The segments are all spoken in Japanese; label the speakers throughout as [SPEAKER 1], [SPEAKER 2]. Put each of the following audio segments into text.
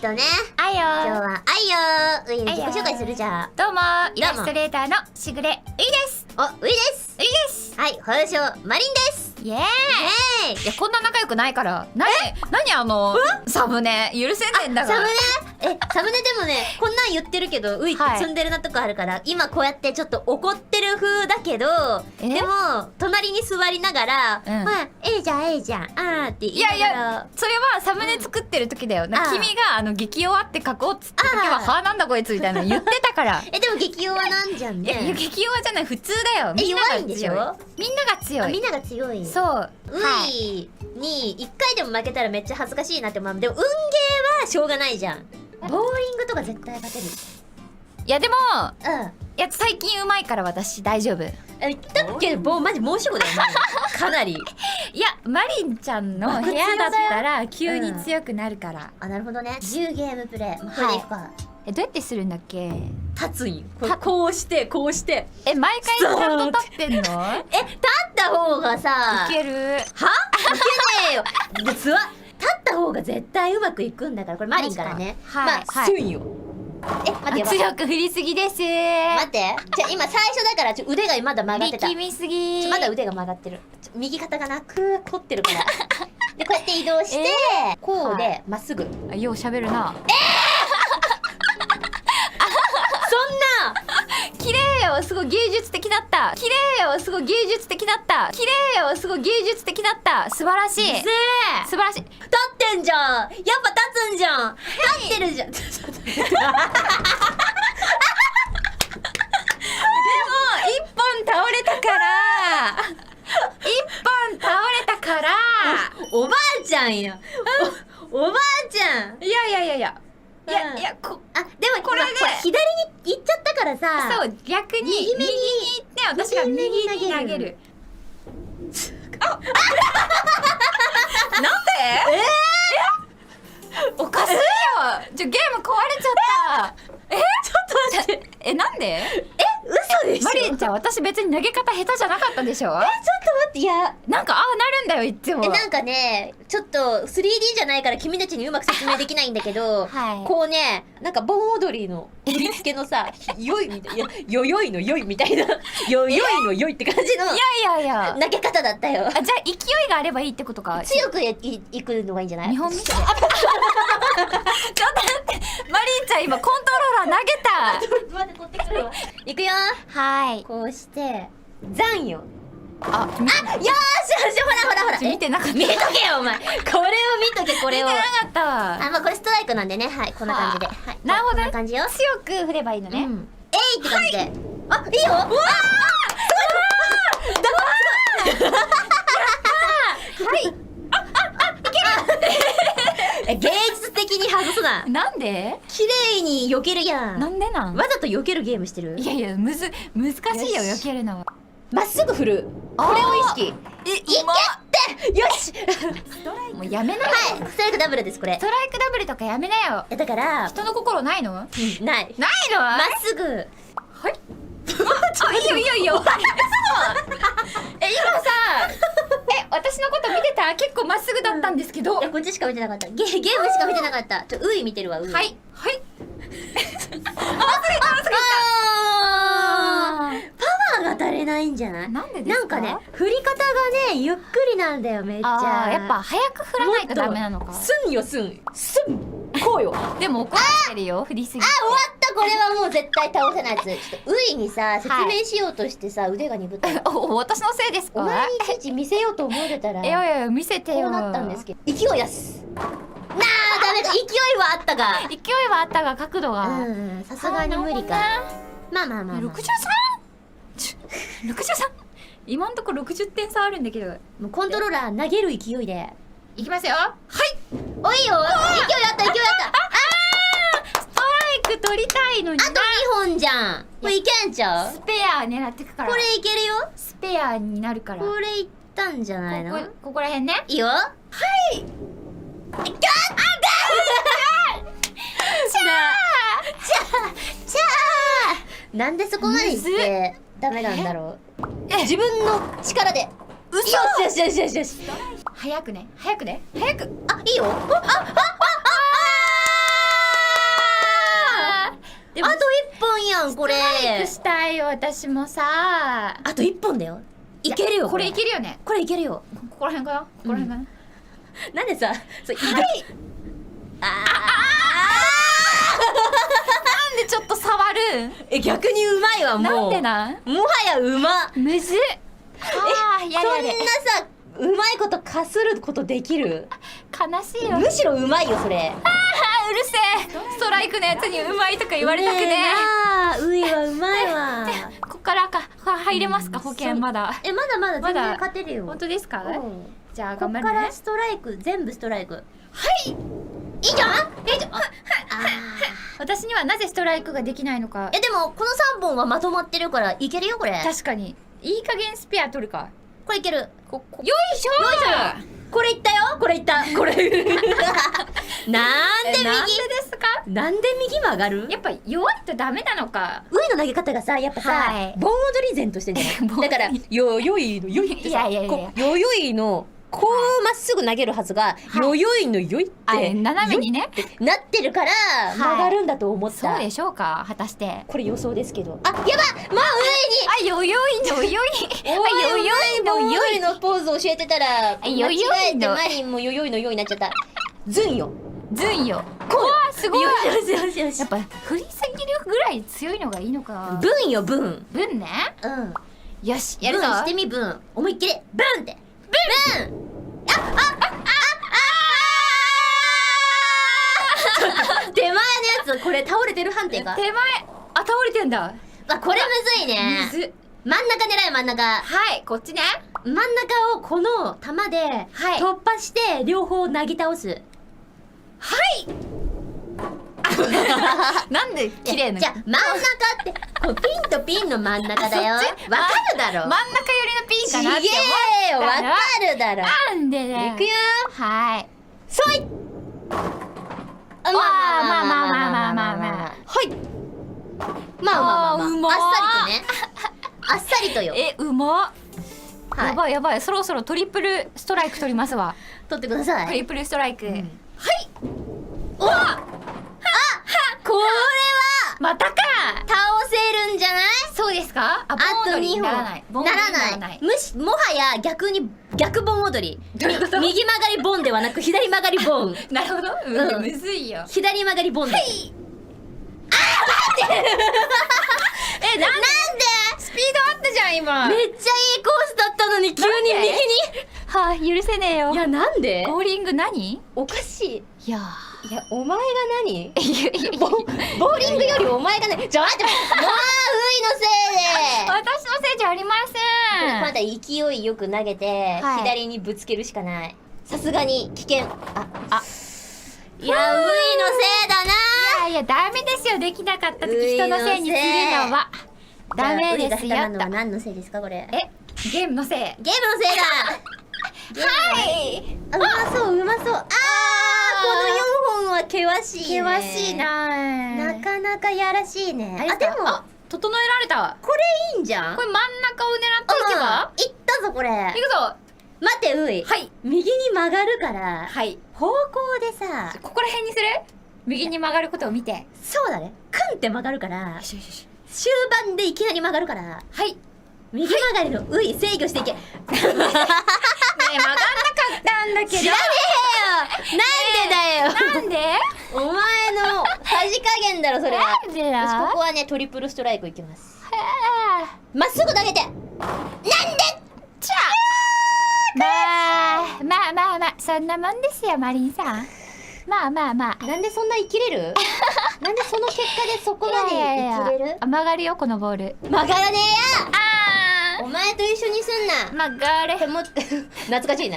[SPEAKER 1] とね。
[SPEAKER 2] あいよ
[SPEAKER 1] 今日はあいよ。自己紹介するじゃん。
[SPEAKER 2] どうもイラストレーターのしぐれういです。
[SPEAKER 1] ういです。
[SPEAKER 2] ういです。
[SPEAKER 1] はい、通称マリンです。
[SPEAKER 2] イエーイ。いやこんな仲良くないから。何サムネ許せねえんだから。
[SPEAKER 1] サムネでもね、こんなん言ってるけどういってツンデレなとこあるから、今こうやってちょっと怒ってる風だけど、でも隣に座りながら、まあええじゃんええじゃんあーって言いながら。いや
[SPEAKER 2] それはサムネ作ってる時だよ。君が激弱って書こうっつった時ははあなんだこいつみたいな言ってたから。
[SPEAKER 1] でも激弱なんじゃんね。
[SPEAKER 2] いや激弱じゃない普通だよ。みんなが
[SPEAKER 1] 弱いんでしょ。
[SPEAKER 2] みんなが強い。
[SPEAKER 1] みんなが強い。
[SPEAKER 2] そう。
[SPEAKER 1] ういに1回でも負けたらめっちゃ恥ずかしいなって思う。でも運ゲーはしょうがないじゃん。ボーリングとか絶対勝てる。
[SPEAKER 2] いやでもいや最近うまいから私大丈夫。
[SPEAKER 1] 言ったっけどマジ申し子だよかなり。
[SPEAKER 2] いやマリンちゃんの部屋だったら急に強くなるから。
[SPEAKER 1] あなるほどね。10ゲームプレイ。これでいくか。
[SPEAKER 2] どうやってするんだっけ。
[SPEAKER 1] 立つんよ。こうしてこうして。
[SPEAKER 2] 毎回ちゃんと立ってんの。
[SPEAKER 1] 立った方がさ
[SPEAKER 2] いける。
[SPEAKER 1] はいけねえよ。立った方が絶対うまくいくんだから。これマリンからね。まあすんよ。待って、
[SPEAKER 2] 強く振りすぎです。
[SPEAKER 1] 待って、じゃ今最初だから腕がまだ曲がってた。
[SPEAKER 2] 力みすぎ。
[SPEAKER 1] まだ腕が曲がってる。右肩がなく凝ってるから。でこうやって移動してこうでまっすぐ。
[SPEAKER 2] ようしゃべるな。
[SPEAKER 1] そんな
[SPEAKER 2] 綺麗よ。すごい芸術的だった。綺麗よ。すごい芸術的だった。綺麗よ。すごい芸術的だった。素晴らしい。素晴らしい。
[SPEAKER 1] 立ってんじゃん。やっぱ立つんじゃん。立ってるじゃん。でも一
[SPEAKER 2] 本倒れたから
[SPEAKER 1] おばあちゃんや。おばあちゃん。
[SPEAKER 2] いやでも
[SPEAKER 1] これで左に行っちゃったからさ。
[SPEAKER 2] そう逆に右に行って私が右に投げる。なんで？おかしいよ。ゲーム壊れちゃった。ちょっと待って。なんで？
[SPEAKER 1] 嘘でしょ。
[SPEAKER 2] マリンちゃん私別に投げ方下手じゃなかったでしょ。
[SPEAKER 1] ちょっと待って。いや
[SPEAKER 2] なんかなるんだよいつも。
[SPEAKER 1] なんかねちょっと 3D じゃないから君たちにうまく説明できないんだけど、こうねなんか盆踊りの振り付けのさよいみたいなよよいのよいみたいなよよいのよいって感じの
[SPEAKER 2] いや
[SPEAKER 1] 投げ方だったよ。
[SPEAKER 2] じゃあ勢いがあればいいってことか。
[SPEAKER 1] 強くいくのがいいんじゃない？
[SPEAKER 2] 日本見て。ちょっと待ってマリンちゃん今コントローラー投げた。
[SPEAKER 1] 待って取ってくるわ。いくよ。
[SPEAKER 2] はい
[SPEAKER 1] こうしてザンよ。よーしほら
[SPEAKER 2] 見てなかった。
[SPEAKER 1] 見とけよお前。これを見とけこれを。
[SPEAKER 2] 見てなかったわ。
[SPEAKER 1] まあこれストライクなんでね。はいこんな感じで。
[SPEAKER 2] なるほど。
[SPEAKER 1] こんな感じよ。
[SPEAKER 2] 強く振ればいいのね。
[SPEAKER 1] えいって感じで。いいよ。うわ芸術的に外すな。
[SPEAKER 2] なんで？
[SPEAKER 1] 綺麗に避けるやん。
[SPEAKER 2] なんでなん？
[SPEAKER 1] わざと避けるゲームしてる？
[SPEAKER 2] いや難しいよ避けるのは。
[SPEAKER 1] まっすぐ振る。これを意識。いけってよし。
[SPEAKER 2] もうやめなよ。
[SPEAKER 1] ストライクダブルですこれ。
[SPEAKER 2] ストライクダブルとかやめなよ。
[SPEAKER 1] だから
[SPEAKER 2] 人の心ないの？
[SPEAKER 1] ない
[SPEAKER 2] の？
[SPEAKER 1] まっすぐ。はい。
[SPEAKER 2] いいよ。今さ私のこと見てた？結構まっすぐだったんですけど。
[SPEAKER 1] こっちしか見てなかった。ゲームしか見てなかった。ウイ見てるわ。ウイ。
[SPEAKER 2] はい
[SPEAKER 1] パワーが足りないんじゃない？
[SPEAKER 2] なんでですか？
[SPEAKER 1] なんかね振り方がねゆっくりなんだよめっちゃ。
[SPEAKER 2] やっぱ早く振らないとダメなのか。
[SPEAKER 1] すんこうよ。
[SPEAKER 2] でも怒ってるよ振りすぎて。
[SPEAKER 1] 終わった。これはもう絶対倒せないやつ。ちょっとウイにさ説明しようとしてさ腕が鈍った。
[SPEAKER 2] 私のせいですか？
[SPEAKER 1] お前にいちいち見せようと思ってたら。
[SPEAKER 2] いや見せてよ。
[SPEAKER 1] こうなったんですけど。勢い出す。ダメだ。勢いはあったが。
[SPEAKER 2] 勢いはあったが角度が。
[SPEAKER 1] さすがに無理か。まあ。
[SPEAKER 2] 63？今んとこ60点差あるんだけど。
[SPEAKER 1] もうコントローラー投げる勢いで。
[SPEAKER 2] いきますよ。はい。
[SPEAKER 1] おいよ。勢いあった。
[SPEAKER 2] ストライク取りたいのにな。
[SPEAKER 1] あと2本じゃん。これいけんちゃう？
[SPEAKER 2] スペア狙ってくから。
[SPEAKER 1] これいけるよ。
[SPEAKER 2] スペアになるから。
[SPEAKER 1] これいったんじゃないの？
[SPEAKER 2] ここら辺ね。
[SPEAKER 1] いいよ。はい。なんでそこまで言ってダメなんだろう。自分の力で。よし。
[SPEAKER 2] 早く。
[SPEAKER 1] いいよ。ゃんこれ。
[SPEAKER 2] ストライクしたいよ私もさ。
[SPEAKER 1] あと1本だよ。いけるよ
[SPEAKER 2] これいけるよね。
[SPEAKER 1] これいけるよ。
[SPEAKER 2] ここら辺かな、ここら辺かな。
[SPEAKER 1] なんでさ、そう
[SPEAKER 2] はい。なんでちょっと触る？
[SPEAKER 1] 逆にうまいわもう。
[SPEAKER 2] なんでなん？
[SPEAKER 1] もはやうま。
[SPEAKER 2] むずっ。ああ、やれやれ。
[SPEAKER 1] そんなさ、うまいことかすることできる？
[SPEAKER 2] 悲しいよ。
[SPEAKER 1] むしろうまいよそれ。
[SPEAKER 2] あーうるせえ。ストライクのやつにうまいとか言われたくね
[SPEAKER 1] え。ういはうまいわ。
[SPEAKER 2] ここから入れますか、保険まだ。
[SPEAKER 1] まだまだ全然
[SPEAKER 2] まだ
[SPEAKER 1] 勝てるよ。
[SPEAKER 2] 本当ですか？
[SPEAKER 1] うん
[SPEAKER 2] じゃあ
[SPEAKER 1] こ
[SPEAKER 2] 頑張るね。
[SPEAKER 1] っからストライク、全部ストライク。
[SPEAKER 2] はい。
[SPEAKER 1] いいじゃん。
[SPEAKER 2] 私にはなぜストライクができないのか。
[SPEAKER 1] でもこの3本はまとまってるからいけるよこれ。
[SPEAKER 2] 確かに。いい加減スペア取るか。
[SPEAKER 1] これいける。
[SPEAKER 2] よいしょ。
[SPEAKER 1] これいったよ。これいった。これ。なんで右？
[SPEAKER 2] なんでですか？
[SPEAKER 1] なんで右曲がる？
[SPEAKER 2] やっぱ弱いとダメなのか。
[SPEAKER 1] ウイの投げ方がさ、やっぱさ、
[SPEAKER 2] はい
[SPEAKER 1] 盆踊り前としてんじゃない？だからよよいのよいってさ、
[SPEAKER 2] いやいやいや
[SPEAKER 1] こうよよいのこうまっすぐ投げるはずが、よよいのよいって
[SPEAKER 2] 斜めにね
[SPEAKER 1] なってるから曲がるんだと思った。
[SPEAKER 2] そうでしょうか、果たして。
[SPEAKER 1] これ予想ですけど。あ、やば、まあ
[SPEAKER 2] あ、よよいのよい。
[SPEAKER 1] 上に。
[SPEAKER 2] あ、よよいのよい。
[SPEAKER 1] のポーズ教えてたら、間
[SPEAKER 2] よよ
[SPEAKER 1] 違えて
[SPEAKER 2] いの
[SPEAKER 1] マリンもよよいのようになっちゃった。ズンよ。
[SPEAKER 2] ずんよ。
[SPEAKER 1] こう。
[SPEAKER 2] わあ、すごい。
[SPEAKER 1] よしよしよし。
[SPEAKER 2] やっぱ振りすぎるぐらい強いのがいいのか。
[SPEAKER 1] ブンよブン。
[SPEAKER 2] ブンね。
[SPEAKER 1] うん。
[SPEAKER 2] よし、やるぞ。
[SPEAKER 1] ブンしてみブン。思いっきりブンって。ブン。手前のやつこれ倒れてる判定か。
[SPEAKER 2] 手前、倒れてんだ。
[SPEAKER 1] これむずいね。
[SPEAKER 2] むず。
[SPEAKER 1] 真ん中狙い真ん中。
[SPEAKER 2] はい、こっちね。
[SPEAKER 1] 真ん中をこの球で
[SPEAKER 2] はい
[SPEAKER 1] 突破して両方なぎ倒す。
[SPEAKER 2] はいなんで綺麗な。
[SPEAKER 1] じゃあ真ん中ってこうピンとピンの真ん中だよ。わか
[SPEAKER 2] あそっち
[SPEAKER 1] るだろ。
[SPEAKER 2] 真ん中寄りのピンかなって
[SPEAKER 1] ちげえよ、
[SPEAKER 2] 思ったら。
[SPEAKER 1] わかるだろ。
[SPEAKER 2] なんでだよ。
[SPEAKER 1] いくよ。
[SPEAKER 2] はい。
[SPEAKER 1] そい。ま
[SPEAKER 2] まあまあまあまあまあ。
[SPEAKER 1] はい。まあまあまあまあ。
[SPEAKER 2] うまー
[SPEAKER 1] あっさりとね。あっさりとよ。
[SPEAKER 2] うまっ。
[SPEAKER 1] はい
[SPEAKER 2] やばいやばい、そろそろトリプルストライク取りますわ。
[SPEAKER 1] 取ってください。
[SPEAKER 2] トリプルストライク。はい。
[SPEAKER 1] おあこれは
[SPEAKER 2] またか。
[SPEAKER 1] 倒せるんじゃない？
[SPEAKER 2] そうですか？あ、
[SPEAKER 1] あと2本
[SPEAKER 2] ならない。
[SPEAKER 1] ならない。もはや逆に逆盆踊り。
[SPEAKER 2] どういうこと？
[SPEAKER 1] 右曲がりボンではなく左曲がりボン。
[SPEAKER 2] なるほど。
[SPEAKER 1] うん
[SPEAKER 2] むずいよ。
[SPEAKER 1] 左曲がりボンで。はいなんで
[SPEAKER 2] スピードあったじゃん今。
[SPEAKER 1] めっちゃいいコースだったのに急に右に。
[SPEAKER 2] はあ、許せねえよ。
[SPEAKER 1] いやなんで？
[SPEAKER 2] ボーリング何？
[SPEAKER 1] おかしい。
[SPEAKER 2] いや
[SPEAKER 1] いやお前が何？
[SPEAKER 2] いやいやいや、
[SPEAKER 1] ボーリングよりお前がね。ちょ待ってもうウイのせいで。
[SPEAKER 2] 私のせいじゃありません。
[SPEAKER 1] まだ勢いよく投げて、
[SPEAKER 2] はい
[SPEAKER 1] 左にぶつけるしかない。さすがに危険。いやウイのせいだな。
[SPEAKER 2] いやダメですよ。できなかった時
[SPEAKER 1] ういのせい
[SPEAKER 2] 人のせいにするのはダメですよ。
[SPEAKER 1] じゃあウイが下手なのは何のせいですかこれ？
[SPEAKER 2] ゲームのせい。
[SPEAKER 1] ゲームのせいだ。
[SPEAKER 2] はい
[SPEAKER 1] あうまそううまそう。この4本は険しいね。
[SPEAKER 2] 険しいな。
[SPEAKER 1] なかなかやらしいね。でも
[SPEAKER 2] 整えられた。
[SPEAKER 1] これいいんじゃん。
[SPEAKER 2] これ真ん中を狙っていけば
[SPEAKER 1] いったぞこれ。
[SPEAKER 2] いくぞ。
[SPEAKER 1] 待ってウイ。
[SPEAKER 2] はい
[SPEAKER 1] 右に曲がるから
[SPEAKER 2] はい。
[SPEAKER 1] 方向でさ。
[SPEAKER 2] ここら辺にする？右に曲がることを見て。
[SPEAKER 1] そうだね。クンって曲がるから
[SPEAKER 2] よしよしよし。
[SPEAKER 1] 終盤でいきなり曲がるから
[SPEAKER 2] はい。
[SPEAKER 1] 右曲がりのウイ制御していけ。
[SPEAKER 2] ねえ曲がんなかったんだけど。
[SPEAKER 1] 知らねえよ。なんでだよ。
[SPEAKER 2] なんで？
[SPEAKER 1] お前のさじ加減だろそれは。
[SPEAKER 2] なんでだ？
[SPEAKER 1] よしここはねトリプルストライクいきます。
[SPEAKER 2] へえ。
[SPEAKER 1] まっすぐ投げて。なんで？
[SPEAKER 2] ちゃまあそんなもんですよマリンさん。まあ
[SPEAKER 1] なんでそんな生きれる？なんでその結果でそこまで生きれる？
[SPEAKER 2] 曲がるよこのボール。
[SPEAKER 1] 曲がらねえや。
[SPEAKER 2] あ
[SPEAKER 1] お前と一緒にすんな。
[SPEAKER 2] 曲がれ。
[SPEAKER 1] も懐かしいな。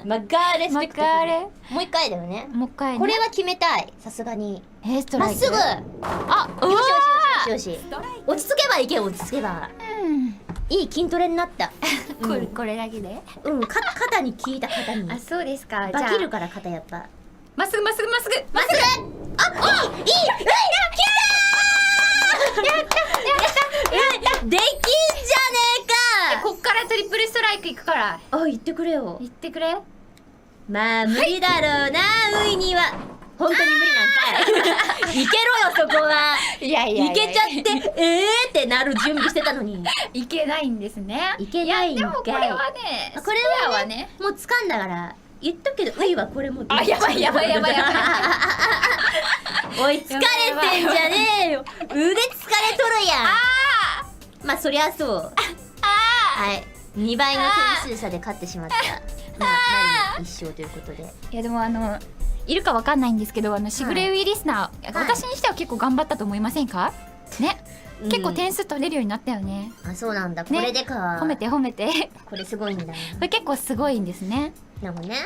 [SPEAKER 1] 曲がれスペクト。
[SPEAKER 2] 曲がれ。
[SPEAKER 1] もう一回だよね。
[SPEAKER 2] もう一回ね。
[SPEAKER 1] これは決めたい。さすがに。
[SPEAKER 2] ストライク。
[SPEAKER 1] まっすぐ。
[SPEAKER 2] あ、
[SPEAKER 1] よしよしよしよし。落ち着けばいけ落ち着けば。いい筋トレになった。
[SPEAKER 2] これだけで？
[SPEAKER 1] 肩に効いた肩に。
[SPEAKER 2] あ、そうですか。
[SPEAKER 1] バキるから肩やっぱ。
[SPEAKER 2] まっすぐ。
[SPEAKER 1] まっすぐ。あ、いい。いい。できんじゃねえか。
[SPEAKER 2] こっからトリプルストライクいくから。
[SPEAKER 1] あ、言ってくれよ。
[SPEAKER 2] 言ってくれ。
[SPEAKER 1] まあ無理だろうな、ウイには。本当に無理なんかい。いけろよそこは。
[SPEAKER 2] いやいやいや
[SPEAKER 1] いけちゃってってなる準備してたのに
[SPEAKER 2] いけないんですね。
[SPEAKER 1] いけないんかい。
[SPEAKER 2] やでもこれはね、
[SPEAKER 1] これはねもう掴んだから言っとくけどういはこれも
[SPEAKER 2] あやばいやばいやばいやばい
[SPEAKER 1] おい疲れてんじゃねえよ腕疲れとるやん。まあそりゃそうはい2倍の点数差で勝ってしまったまあマリ1勝ということで。
[SPEAKER 2] いやでもいるかわかんないんですけどしぐれウィリスナー、私にしては結構頑張ったと思いませんかね、結構点数取れるようになったよね。
[SPEAKER 1] あそうなんだ、これでか。
[SPEAKER 2] 褒めて褒めて
[SPEAKER 1] これすごいんだ。
[SPEAKER 2] これ結構すごいんですね。
[SPEAKER 1] なるほどね。